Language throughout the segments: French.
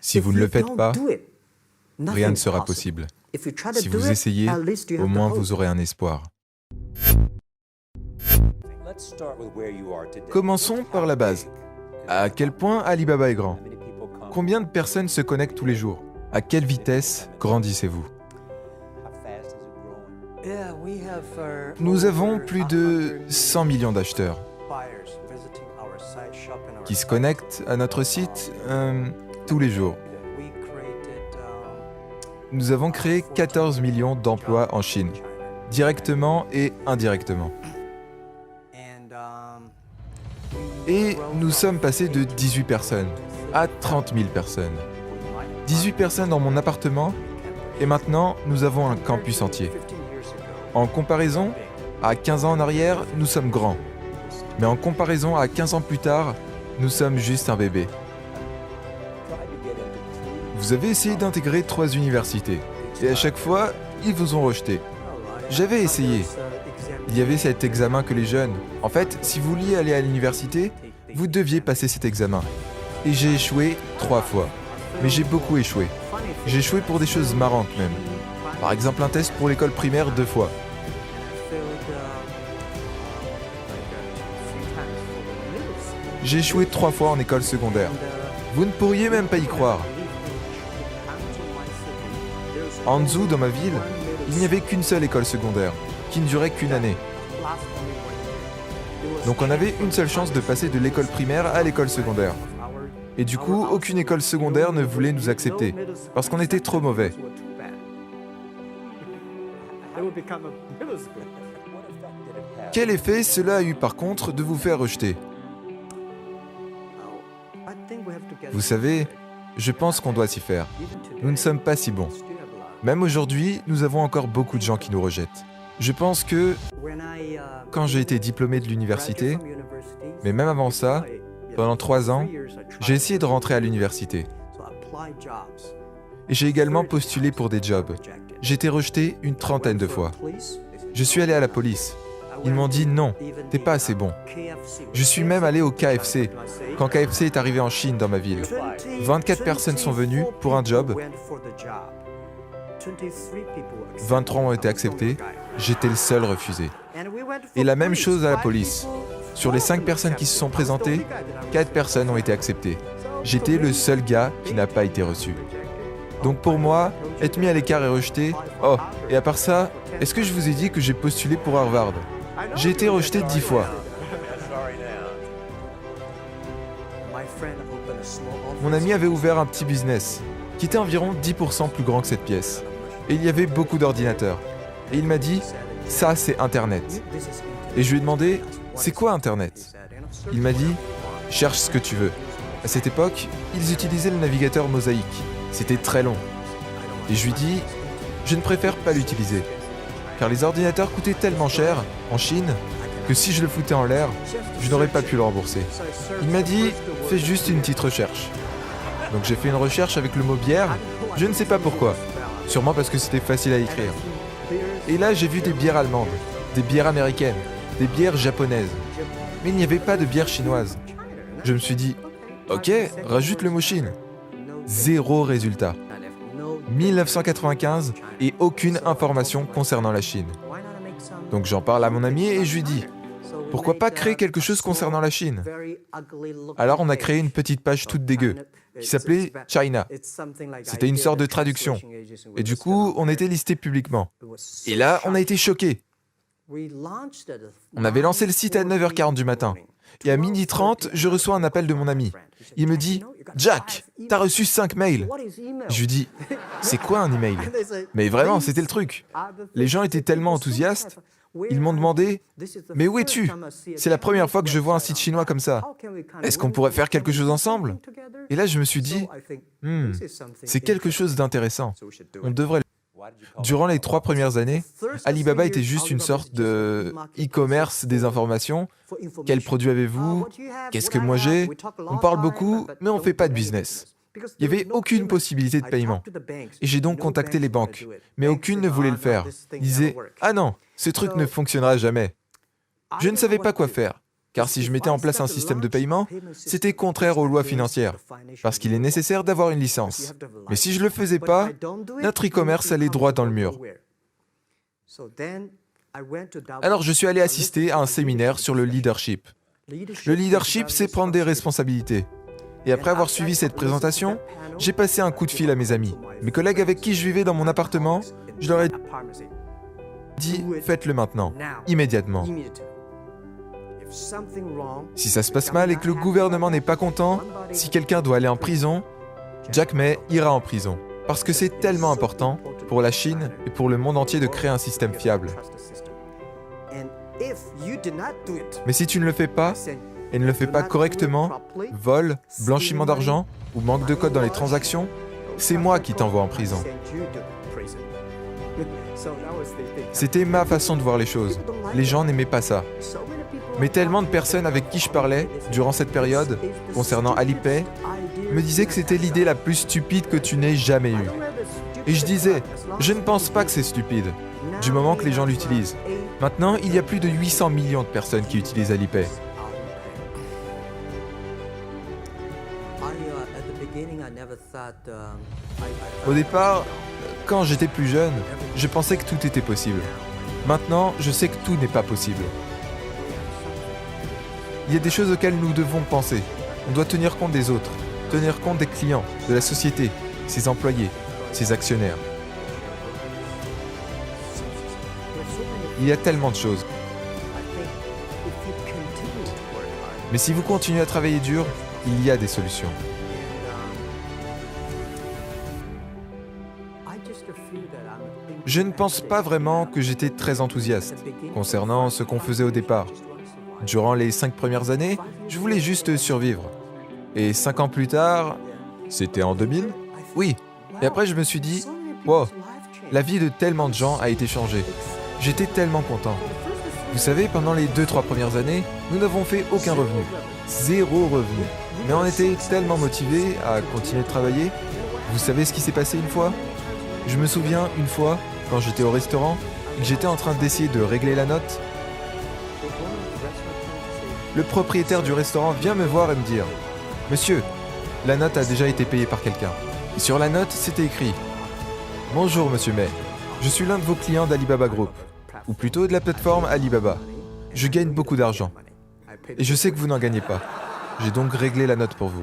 Si vous ne le faites pas, rien ne sera possible. Si vous essayez, au moins vous aurez un espoir. Commençons par la base. À quel point Alibaba est grand? Combien de personnes se connectent tous les jours? À quelle vitesse grandissez-vous? Nous avons plus de 100 millions d'acheteurs qui se connectent à notre site tous les jours. Nous avons créé 14 millions d'emplois en Chine, directement et indirectement. Et nous sommes passés de 18 personnes à 30 000 personnes. 18 personnes dans mon appartement, et maintenant nous avons un campus entier. En comparaison, à 15 ans en arrière, nous sommes grands. Mais en comparaison à 15 ans plus tard, nous sommes juste un bébé. Vous avez essayé d'intégrer 3 universités, et à chaque fois, ils vous ont rejeté. J'avais essayé. Il y avait cet examen que les jeunes... En fait, si vous vouliez aller à l'université, vous deviez passer cet examen. Et j'ai échoué 3 fois. Mais j'ai beaucoup échoué. J'ai échoué pour des choses marrantes même. Par exemple, un test pour l'école primaire 2 fois. J'ai échoué 3 fois en école secondaire. Vous ne pourriez même pas y croire. En Hangzhou, dans ma ville, il n'y avait qu'une seule école secondaire, qui ne durait qu'une année. Donc on avait une seule chance de passer de l'école primaire à l'école secondaire. Et du coup, aucune école secondaire ne voulait nous accepter, parce qu'on était trop mauvais. Quel effet cela a eu par contre de vous faire rejeter? Vous savez, je pense qu'on doit s'y faire. Nous ne sommes pas si bons. Même aujourd'hui, nous avons encore beaucoup de gens qui nous rejettent. Je pense que quand j'ai été diplômé de l'université, mais même avant ça, pendant 3 ans, j'ai essayé de rentrer à l'université. Et j'ai également postulé pour des jobs. J'ai été rejeté une 30aine de fois. Je suis allé à la police. Ils m'ont dit non, t'es pas assez bon. Je suis même allé au KFC, quand KFC est arrivé en Chine dans ma ville. 24 personnes sont venues pour un job. 23 ont été acceptés, j'étais le seul refusé. Et la même chose à la police. Sur les 5 personnes qui se sont présentées, 4 personnes ont été acceptées. J'étais le seul gars qui n'a pas été reçu. Donc pour moi, être mis à l'écart et rejeté... Oh, et à part ça, est-ce que je vous ai dit que j'ai postulé pour Harvard? J'ai été rejeté 10 fois. Mon ami avait ouvert un petit business, qui était environ 10% plus grand que cette pièce. Et il y avait beaucoup d'ordinateurs. Et il m'a dit, ça c'est Internet. Et je lui ai demandé, c'est quoi Internet? Il m'a dit, cherche ce que tu veux. À cette époque, ils utilisaient le navigateur Mosaïque. C'était très long. Et je lui ai dit, je ne préfère pas l'utiliser. Car les ordinateurs coûtaient tellement cher, en Chine, que si je le foutais en l'air, je n'aurais pas pu le rembourser. Il m'a dit, fais juste une petite recherche. Donc j'ai fait une recherche avec le mot bière, je ne sais pas pourquoi. Sûrement parce que c'était facile à écrire. Et là, j'ai vu des bières allemandes, des bières américaines, des bières japonaises. Mais il n'y avait pas de bière chinoise. Je me suis dit, ok, rajoute le mot Chine. 0 résultat. 1995 et aucune information concernant la Chine. Donc j'en parle à mon ami et je lui dis, pourquoi pas créer quelque chose concernant la Chine? Alors on a créé une petite page toute dégueu, qui s'appelait China. C'était une sorte de traduction. Et du coup, on était listé publiquement. Et là, on a été choqués. On avait lancé le site à 9h40 du matin. Et à 12h30, je reçois un appel de mon ami. Il me dit, Jack, t'as reçu 5 mails. Je lui dis, c'est quoi un email? Mais vraiment, c'était le truc. Les gens étaient tellement enthousiastes. Ils m'ont demandé, mais où es-tu? C'est la première fois que je vois un site chinois comme ça. Est-ce qu'on pourrait faire quelque chose ensemble? Et là, je me suis dit, c'est quelque chose d'intéressant. On devrait... Durant les 3 premières années, Alibaba était juste une sorte de e-commerce des informations. Quels produits avez-vous? Qu'est-ce que moi j'ai? On parle beaucoup, mais on ne fait pas de business. Il n'y avait aucune possibilité de paiement. Et j'ai donc contacté les banques, mais aucune ne voulait le faire. Ils disaient « Ah non, ce truc ne fonctionnera jamais ». Je ne savais pas quoi faire, car si je mettais en place un système de paiement, c'était contraire aux lois financières, parce qu'il est nécessaire d'avoir une licence. Mais si je ne le faisais pas, notre e-commerce allait droit dans le mur. Alors je suis allé assister à un séminaire sur le leadership. Le leadership, c'est prendre des responsabilités. Et après avoir suivi cette présentation, j'ai passé un coup de fil à mes amis. Mes collègues avec qui je vivais dans mon appartement, je leur ai dit « faites-le maintenant, immédiatement ». Si ça se passe mal et que le gouvernement n'est pas content, si quelqu'un doit aller en prison, Jack May ira en prison. Parce que c'est tellement important pour la Chine et pour le monde entier de créer un système fiable. Mais si tu ne le fais pas, et ne le fais pas correctement, vol, blanchiment d'argent ou manque de code dans les transactions, c'est moi qui t'envoie en prison. C'était ma façon de voir les choses. Les gens n'aimaient pas ça. Mais tellement de personnes avec qui je parlais durant cette période, concernant Alipay, me disaient que c'était l'idée la plus stupide que tu n'aies jamais eue. Et je disais, je ne pense pas que c'est stupide, du moment que les gens l'utilisent. Maintenant, il y a plus de 800 millions de personnes qui utilisent Alipay. Au départ, quand j'étais plus jeune, je pensais que tout était possible. Maintenant, je sais que tout n'est pas possible. Il y a des choses auxquelles nous devons penser. On doit tenir compte des autres, tenir compte des clients, de la société, ses employés, ses actionnaires. Il y a tellement de choses. Mais si vous continuez à travailler dur, il y a des solutions. Je ne pense pas vraiment que j'étais très enthousiaste concernant ce qu'on faisait au départ. Durant les 5 premières années, je voulais juste survivre. Et 5 ans plus tard, c'était en 2000 ? Oui. Et après, je me suis dit, wow, la vie de tellement de gens a été changée. J'étais tellement content. Vous savez, pendant les 2-3 premières années, nous n'avons fait aucun revenu. 0 revenu. Mais on était tellement motivés à continuer de travailler. Vous savez ce qui s'est passé une fois ? Je me souviens une fois, quand j'étais au restaurant, et que j'étais en train d'essayer de régler la note. Le propriétaire du restaurant vient me voir et me dire « Monsieur, la note a déjà été payée par quelqu'un. » Et sur la note, c'était écrit « Bonjour, Monsieur May. Je suis l'un de vos clients d'Alibaba Group, ou plutôt de la plateforme Alibaba. Je gagne beaucoup d'argent. Et je sais que vous n'en gagnez pas. J'ai donc réglé la note pour vous.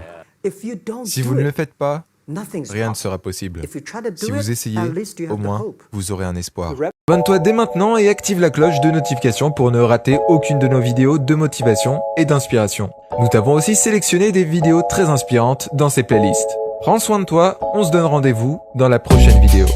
Si vous ne le faites pas, rien ne sera possible. Si vous essayez, au moins, vous aurez un espoir. Abonne-toi dès maintenant et active la cloche de notification pour ne rater aucune de nos vidéos de motivation et d'inspiration. Nous t'avons aussi sélectionné des vidéos très inspirantes dans ces playlists. Prends soin de toi, on se donne rendez-vous dans la prochaine vidéo.